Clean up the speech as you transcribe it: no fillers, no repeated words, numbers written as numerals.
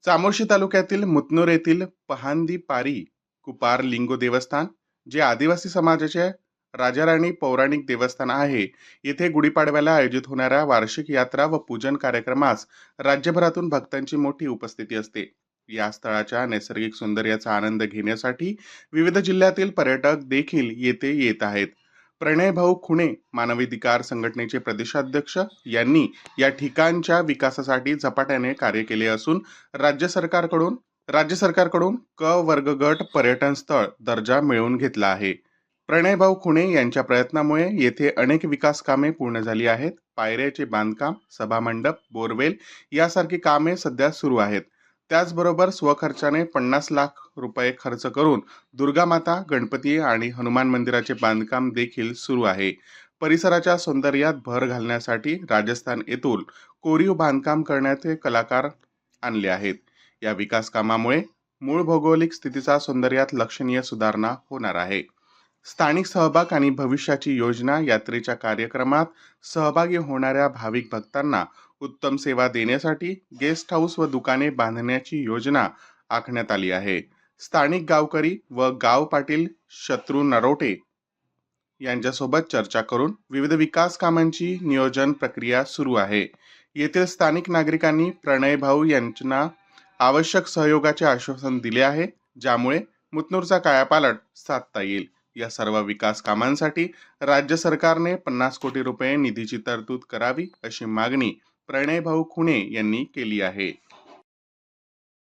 चामोर्शी तालुक्यातील मुतनूर येथील पहांदी पारी कुपार लिंगो देवस्थान, जे आदिवासी समाजाचे राजाराणी पौराणिक देवस्थान आहे, येथे गुढीपाडव्याला आयोजित होणाऱ्या वार्षिक यात्रा व पूजन कार्यक्रमास राज्यभरातून भक्तांची मोठी उपस्थिती असते. या स्थळाच्या नैसर्गिक सौंदर्याचा आनंद घेण्यासाठी विविध जिल्ह्यातील पर्यटक देखील येथे येत आहेत. प्रणय भाऊ खुणे मानवाधिकार संघटनेचे प्रदेशाध्यक्ष यांनी या ठिकाणच्या विकासासाठी झपाट्याने कार्य केले असून राज्य सरकारकडून राज्य सरकारकडून क वर्ग गट पर्यटन स्थळ दर्जा मिळवून घेतला आहे. प्रणयभाऊ खुणे यांच्या प्रयत्नामुळे येथे अनेक विकास कामे पूर्ण झाली आहेत. पायऱ्याचे बांधकाम, सभामंडप, बोरवेल यासारखी कामे सध्या सुरू आहेत. त्याचबरोबर स्वखर्चाने 50 लाख रुपये खर्च करून दुर्गा माता, गणपती आणि हनुमान मंदिराचे बांधकाम देखील सुरू आहे. परिसराच्या सौंदर्यात भर घालण्यासाठी राजस्थान येथून कोरीव बांधकाम करण्याचे कलाकार आणले आहेत. या विकास कामामुळे मूळ भौगोलिक स्थितीचा सौंदर्यात लक्षणीय सुधारणा होणार आहे. स्थानिक सहभाग आणि भविष्याची योजना यात्रेच्या कार्यक्रमात सहभागी होणाऱ्या भाविक भक्तांना उत्तम सेवा देण्यासाठी गेस्ट हाऊस व दुकाने बांधण्याची योजना आखण्यात आली आहे. स्थानिक गावकरी व गाव पाटील शत्रू नरोटे यांच्यासोबत चर्चा करून विविध विकास कामांची नियोजन प्रक्रिया सुरू आहे. येथील स्थानिक नागरिकांनी प्रणय भाऊ यांना आवश्यक सहयोगाचे आश्वासन दिले आहे, ज्यामुळे मुतनूरचा कायापालट साधता येईल. या सर्व विकास कामांसाठी राज्य सरकारने 50 कोटी रुपये निधीची तरतूद करावी अशी मागणी प्रणय भाऊ खुणे यांनी केली आहे.